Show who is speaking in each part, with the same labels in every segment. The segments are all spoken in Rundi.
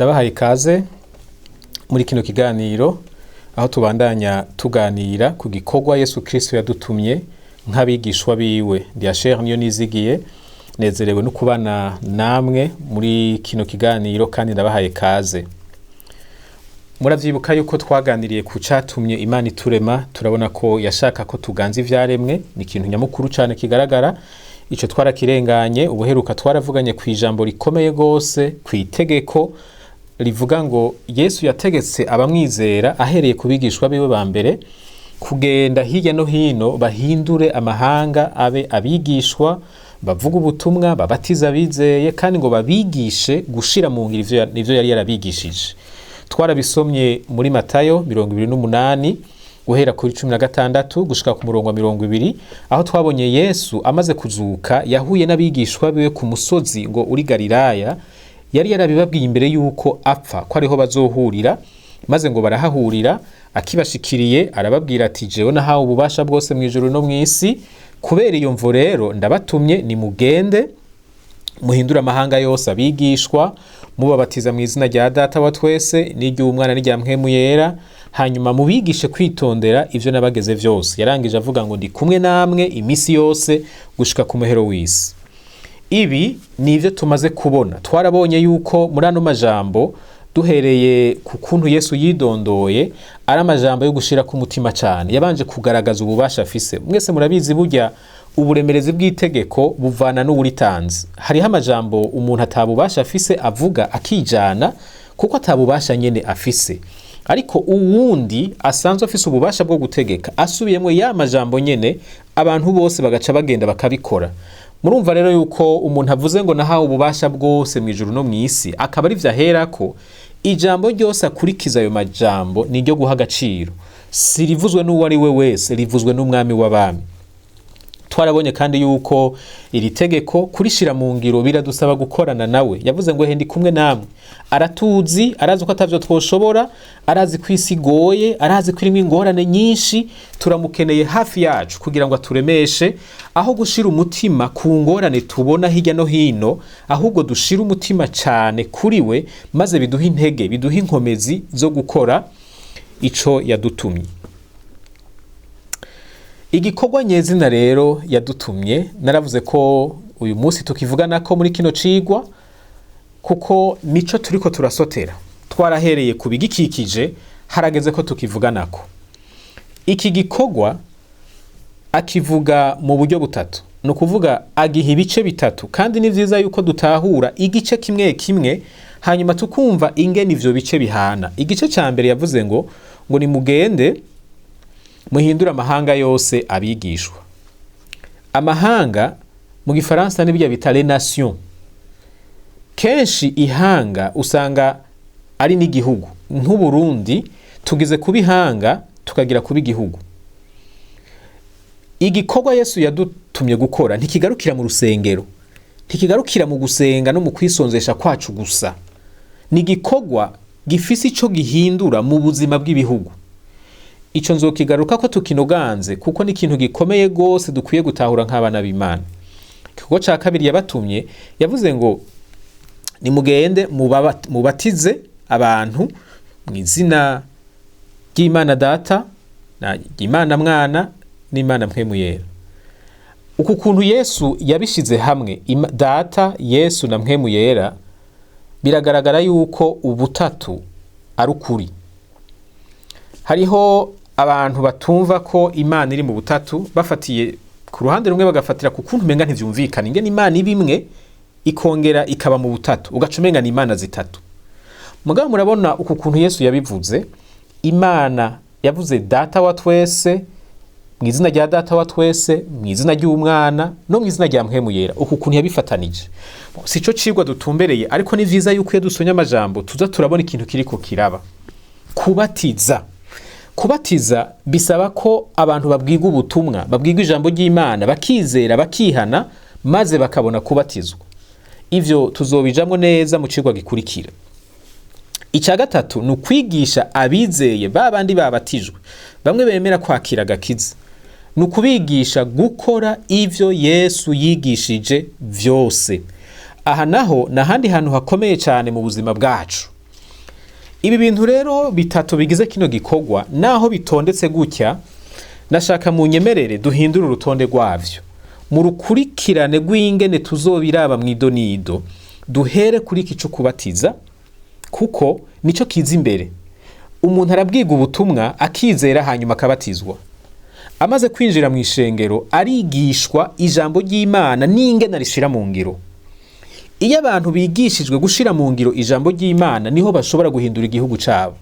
Speaker 1: Ndabahaye ikaze muri kino kiganiro aho tubandanya tuganira ku gikorwa Yesu Kristo yadutumye nk'abigishwa biwe. Ndiasher niyo nizigiye, nezerewe no kubana namwe muri kino kiganiro kandi ndabahaye ikaze. Muravyibuka yuko twaganiriye ku catumye Imana iturema, turabona ko yashaka ko tuganza ivyaremwe, ni ikintu nyamukuru cyane kigaragara. Ico twarakirenganye, ubuheruka twaravuganye ku ijambo rikomeye gose, ku itegeko rivuga ngo Yesu yategetse abamwizera ahereye ku bigishwa biwe ba mbere kugenda hirya no hino bahindure amahanga abe abigishwa, bavuga ubutumwa, babatiza abizeye kandi ngo babigishe gushira mu ngiro ivyo yari yarabigishije. Twarabisomye muri Matayo 28 guhera kuri 16 gushika ku murongo wa 20, aho twabonye Yesu amaze kuzuka yahuye n'abigishwa biwe ku musozi ngo uri Galilaya. Yari yarabibabwiye imbere yuko apfa ko ariho bazohurira, maze ngo barahahurira. Akibashikiriye arababwira ati jewe nahawe ububasha bwose mu ijuru no mw'isi, kubera iyo mvo rero ndabatumye ni mugende muhindura amahanga yose abigishwa, mubabatiza mu izina rya Data wa twese n'iry'Umwana n'irya Mpwemu Yera, hanyuma mubigishe kwitondera ivyo nabageze vyose. Yarangije avuga ngo ndi kumwe namwe imisi yose gushika ku muhero w'isi. Ibi nivyo tumaze kubona. Twarabonye yuko muri ano majambo, duhereye ku kuntu Yesu yidondoye, ari amajambo yo gushira ku mutima cyane. Yabanje kugaragaza ububasha afise. Mwese murabizi burya uburemerezi bw'itegeko buvana n'uwuritanze. Hariho amajambo umuntu atabubasha afise avuga akijana kuko atabubasha nyene afise. Ariko uwundi asanzwe afise ububasha bwo gutegeka asubiyemwo ya majambo nyene, abantu bose bagaca bagenda bakabikora. Murumva rero yuko umuntu avuze ngo nahawe ububasha bwose mu ijuru no mw'isi, akaba ari vyaherako ijambo ryose akurikiza ayo majambo ni ryo guha agaciro. Si rivuzwe n'uwo ari we wese, rivuzwe n'umwami w'abami. Twarabonye kandi yuko iri tegeko kurishira mu ngiro biradusaba gukorana nawe. Yavuze ngo hendi kumwe namwe. Aratuzi, arazi ko atavyo twoshobora, arazi ko isi igoye, arazi ko irimo ingorane nyinshi. Turamukeneye hafi yacu kugira ngo aturemeshe, aho gushira umutima ku ngorane tubona hirya no hino, ahubwo dushira umutima cyane kuri we, maze biduha intege, biduha inkomezi zo gukora ico yadutumye. Igikorwa nyezina rero yadutumye, naravuze ko uyu munsi tukivugana ko muri kino cigwa, kuko nico turiko turasotera. Twarahereye ku bigikikije, harageze ko tukivuganako. Iki gikorwa akivuga mu buryo butatu, no kuvuga agiha ibice bitatu, kandi ni vyiza yuko dutahura igice kimwe kimwe hanyuma tukumva ingene ivyo bice bihana. Igice ca mbere yavuze ngo ni mugende muhindura amahanga yose abigishwa. Amahanga mu gifaransa nibyo bita les nations. Kenshi ihanga usanga ari n'igihugu. Nk'u Burundi tugize kubihanga tukagira kuba igihugu. Igikorwa Yesu yadutumye gukora ntikigarukira mu rusengero, ntikigarukira mu gusenga no mu kwisonzesha kwacu gusa. Ni igikorwa gifise ico gihindura mu buzima bw'ibihugu. Ico nzokigaruka ko tukinoganze kuko ni ikintu gikomeye gose dukwiye gutahura nk'abana b'Imana. Kuko ca kabiri yabatumye yavuze ngo ni mugende mubatize abantu mu izina ry'Imana Data na ry'Imana Mwana n'Imana Mpwemu Yera. Uku kuntu Yesu yabishize hamwe, Data, Yesu na Mpwemu Yera, biragaragara yuko ubutatu ari ukuri. Hariho abantu batumva ko Imana iri mu butatu, bafatiye ku ruhande rumwe bagafatira ku kuntu umenga ntivyumvikana ingene Imana ibimwe ikongera ikaba mu butatu, ugacumenga ni Imana zitatu. Mugabo murabona uku kuntu Yesu yabivuze, Imana yavuze Data wa twese, mu izina rya Data wa twese, mu izina ry'Umwana no mu izina rya Mpwemu Yera. Uku kuntu yabifatanije. Sico cigwa dutumbereye, ariko ni vyiza yuko iyo dusonye amajambo tuza turabona ikintu kiriko kiraba. Kubatiza bisaba ko abantu babwiga ubutumwa, babwiga ijambo ry'Imana, bakizera, bakihana, maze bakabona kubatizwa. Ivyo tuzobijamwo neza mu cigwa gikurikira. Ica gatatu ni ukwigisha abizeye babandi babatijwe, bamwe bemera kwakira agakiza. Ni ukubigisha gukora ivyo Yesu yigishije vyose. Aha naho nahandi hantu hakomeye cyane mu buzima bwacu. Ibi bintu rero bitatu bigize kino gikorwa naho bitondetse gutya, nashaka mu nyemerere duhindura urutonde rwavyo mu rukurikirane rw'ingene tuzobiraba mw'idonido. Duhere kuri iki cyo kubatiza kuko nico kiza imbere. Umuntu arabwiga ubutumwa akizera hanyuma akabatizwa. Amaze kwinjira mu ishengero arigishwa ijambo ry'Imana n'ingene rishira mu ngiro. Iyo abantu bigishijwe gushira mu ngiro ijambo ry'Imana niho bashobora guhindura igihugu cabo.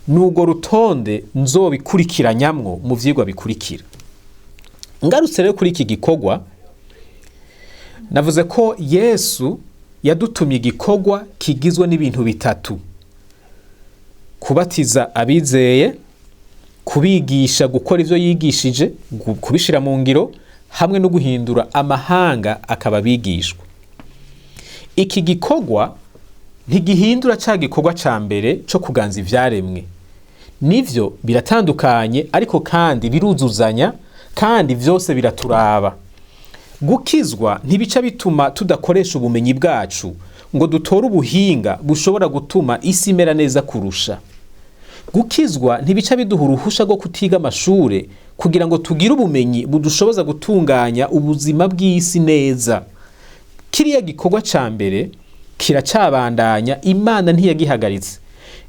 Speaker 1: Nugo rutonde nzobikurikiranyamwo mu vyigwa bikurikira. Ngarutse rero kuri iki gikorwa, navuze ko Yesu yadutumye igikorwa kigizwe n'ibintu bitatu: kubatiza abizeye, kubigisha gukora ivyo yigishije, kubishira mu ngiro, hamwe no guhindura amahanga akaba bigishwa. Iki gikorwa ntigihindura ca gikorwa ca mbere co kuganza ivyaremwe. Nivyo biratandukanye ariko kandi biruzuzanya kandi vyose biraturaba. Gukizwa ntibica bituma tudakoresha ubumenyi bwacu ngo dutore ubuhinga bushobora gutuma isi imera neza kurusha. Gukizwa ntibica biduha uruhusha rwo kutiga amashure kugira ngo tugire ubumenyi budushoboza gutunganya ubuzima bw'isi neza. Kiriya gikorwa ca mbere kiracabandanya, Imana ntiyagihagaritse.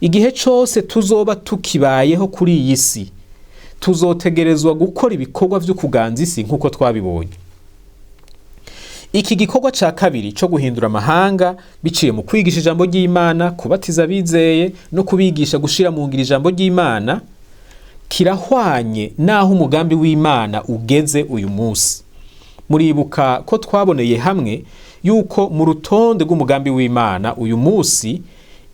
Speaker 1: Igihe cose tuzoba tukibayeho kuri iyi si, tuzotegerezwa gukora ibikorwa vyo kuganza isi nk'uko twabibonye. Iki gikorwa ca kabiri co guhindura amahanga biciye mu kwigisha ijambo ry'Imana, kubatiza abizeye no kubigisha gushira mu ngiro ijambo ry'Imana, kirahwanye naho umugambi w'Imana ugeze uyu munsi. Muribuka ko twaboneye hamwe yuko mu rutonde rw'umugambi w'Imana uyu munsi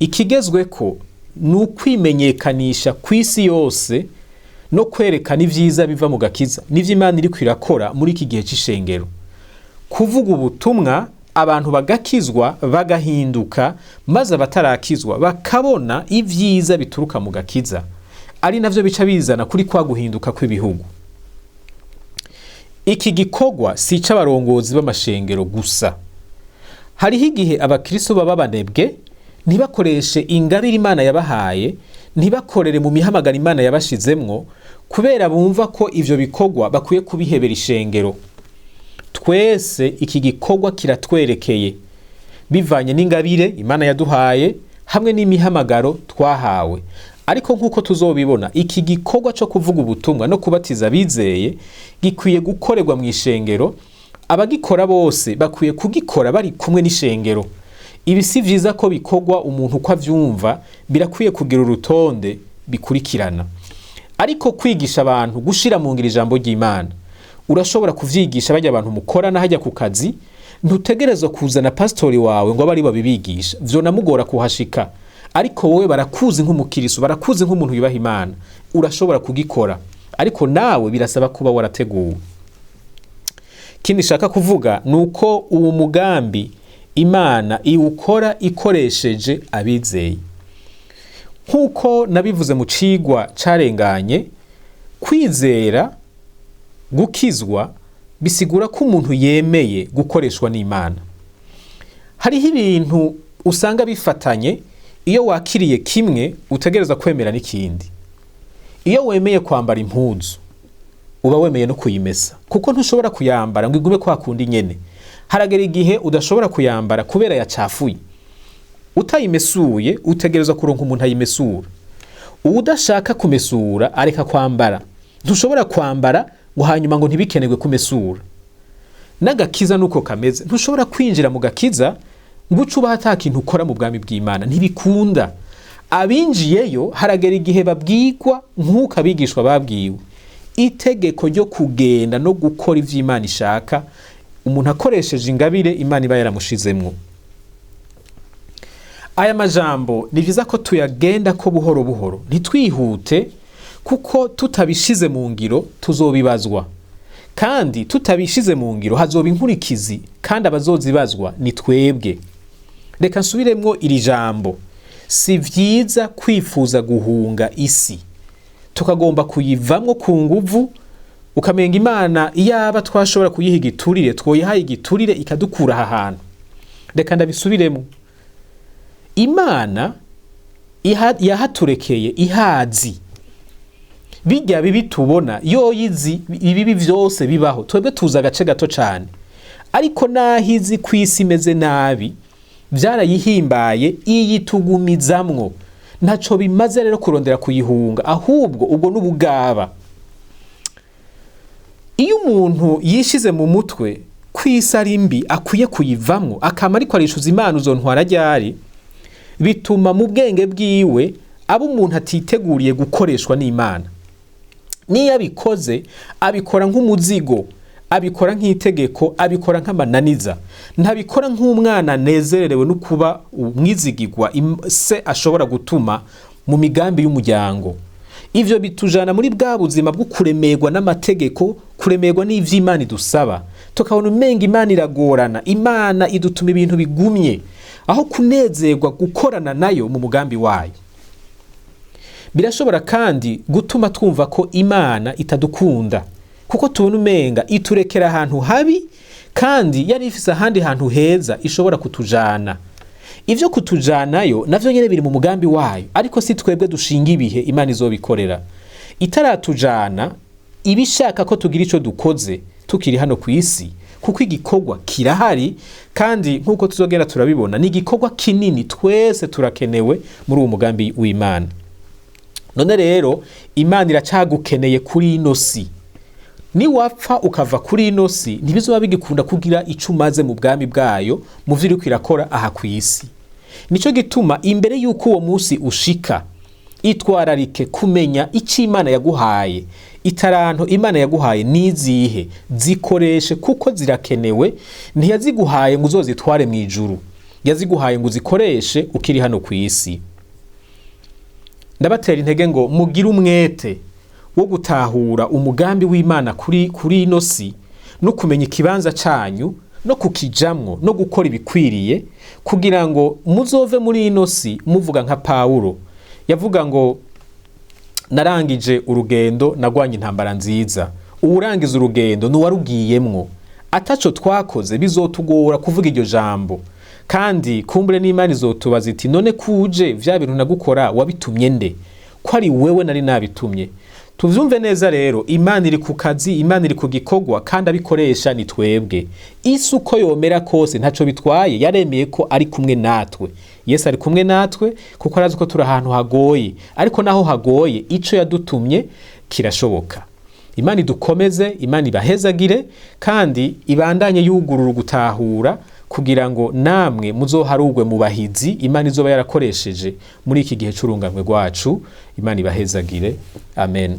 Speaker 1: ikigezweko ni ukwimenyekanisha kw'isi yose no kwerekana ivyiza biva mu gakiza n'ivyo Imana iriko irakora muri iki gihe c'ishengero. Kuvuga ubutumwa, abantu bagakizwa bagahinduka, maze abatarakizwa bakabona ivyiza bituruka mu gakiza, ari navyo bica bizana kuri kwa guhinduka kw'ibihugu. Iki gikorwa si ic'abarongozi b'amashengero gusa. Hariho igihe abakristo baba banebwe, ntibakoreshe ingabire Imana yabahaye, ntibakorere mu mihamagaro Imana yabashizemwo, kubera bumva ko ivyo bikorwa bakwiye kubihebera ishengero. Twese iki gikorwa kiratwerekeye bivanye n'ingabire Imana yaduhaye hamwe n'imihamagaro twahawe. Ariko nk'uko tuzobibona, iki gikorwa co kuvuga ubutumwa no kubatiza abizeye gikwiye gukorerwa mu ishengero. Abagikora bose bakwiye kugikora bari kumwe n'ishengero. Ibi si vyiza ko bikorwa umuntu uko avyumva, birakwiye kugira urutonde bikurikirana. Ariko kwigisha abantu gushira mu ngiro ijambo ry'Imana, urashobora kuvyigisha bajya abantu mukorana hajya ku kazi. Ntutegerezwa kuzana pastori wawe ngo bari babibigisha, vyo namugora kuhashika. Ariko wowe barakuzi nk'umukirisu, barakuzi nk'umuntu yubaha Imana, urashobora kugikora. Ariko nawe birasaba kuba warateguwe. Kindi shaka kuvuga nuko uwo mugambi Imana iwukora ikoresheje abizeye. Nkuko nabivuze mu cigwa carenganye, kwizera, gukizwa bisigura ko umuntu yemeye gukoreshwa n'Imana. Hariho ibintu usanga bifatanye. Iyo wakiriye kimwe utegereza kwemera n'ikindi. Iyo wemeye kwambara impuzu, uba wemeye no kuyimesa, kuko ntushobora kuyambara ngo igume kwa kundi nyene. Haragera igihe udashobora kuyambara kubera yacafuye. Utayimesuye utegereza kuronka umuntu ayimesura. Udashaka kumesura areka kwambara. Ntushobora kwambara ngo hanyuma ngo ntibikenerwe kumesura. N'agakiza nuko kameze. Ntushobora kwinjira mu gakiza ngo ucuba ata kintu ukora mu bwami bw'Imana, ntibikunda. Abinjiyeyo haragera igihe babwirwa nk'uko abigishwa babwiwe itegeko ryo kugenda no gukora ivyo Imana ishaka, umuntu akoresheje ingabire Imana iba yaramushizemwo. Aya majambo ni vyiza ko tuyagenda ko buhoro buhoro, ntitwihute, kuko tutabishize mu ngiro tuzobibazwa, kandi tutabishize mu ngiro hazoba inkurikizi, kandi abazozibazwa ni twebwe. Reka nsubiremwo iri jambo: si vyiza kwifuza guhunga isi tukagomba kuyivamwo ku nguvu, ukamenga Imana iyaba twashobora kuyiha igiturire twoyihaye igiturire ikadukura aha hantu. Reka ndabisubiremo: Imana yahaturekeye ihazi bijya bibi tubona yoyizi ibibi vyose bibaho twebwe tuza agace gato cyane ariko nahizi kwisi imeze nabi vyarayihimbaye iyitugumizamwo ntaco bimaze rero kurondera kuyihunga ahubwo ubwo n'ubugaba. Iyo umuntu yishize mu mutwe kwisi ari mbi akwiye kuyivamwo akama ariko arishuza Imana uzontwara ryari bituma mu bwenge bwiwe abo umuntu atiteguriye gukoreshwa n'Imana. Niyo abikoze abikora nk'umuzigo, abikora nk'itegeko, abikora nk'amananiza, ntabikora nk'umwana nezerewe no kuba umwizigirwa se ashobora gutuma mu migambi y'umuryango. Ivyo bitujana muri bwa buzima bwo kuremerwa n'amategeko, kuremerwa n'ivy'Imana idusaba, tukabona umenga Imana iragorana, Imana idutuma ibintu bigumye aho kunezerwa gukorana nayo mu mugambi wayo. Birashobora kandi gutuma twumva ko Imana itadukunda kuko tubona umenga iturekera ahantu habi kandi yari ifise ahandi hantu heza ishobora kutujana. Ivyo kutujanayo navyo nyene biri mu mugambi wayo ariko si twebwe dushinga ibihe Imana izobikorera. Itaratujana ibishaka ko tugira ico dukoze tukiri hano ku isi kuko igikorwa kirahari kandi nkuko tuzogera turabibona ni igikorwa kinini twese turakenewe muri uwo mugambi w'Imana. None rero Imana iracagukeneye kuri ino si. Ni wapfa ukava kuri ino si ntibizoba bigikunda kugira ico umaze mu bwami bwayo mu vyo uriko irakora aha ku isi. Nico gituma imbere yuko uwo musi ushika itwararike kumenya ico Imana yaguhaye. Itaranto Imana yaguhaye nizihe zikoreshe kuko zirakenewe, ntiyaziguhaye ngo uzozitware mu ijuru, yaziguhaye ngo uzikoreshe ukiri hano ku isi. Ndabatera intege ngo mugire umwete wo gutahura umugambi w'Imana kuri ino si no kumenya ikibanza canyu no kukijamwo no gukora ibikwiriye kugira ngo muzove muri ino si muvuga nka Pawulo yavuga ngo narangije urugendo nagwanye intambara nziza. Uwurangiza urugendo nuwarugiyemwo, ataco twakoze bizotugora kuvuga iryo jambo kandi kumbure n'Imana izotubaza iti none kuje vya bintu nagukora wabitumye nde ko ari wewe nari nabitumye. Tuvyumve neza rero Imana iri ku kazi, Imana iri ku gikorwa kandi abikoresha ni twebwe. Isi uko yomera kose ntaco bitwaye yaremeye ko ari kumwe natwe. Yesu ari kumwe natwe kuko arazi ko turi ahantu hagoye ariko naho hagoye ico yadutumye kirashoboka. Imana idukomeze, Imana ibahezagire kandi ibandanye yugurura gutahura kugira ngo namwe muzoharugwe mu bahizi Imana izoba yarakoresheje muri iki gihe c'urunganwe rwacu. Imana ibahezagire. Amen.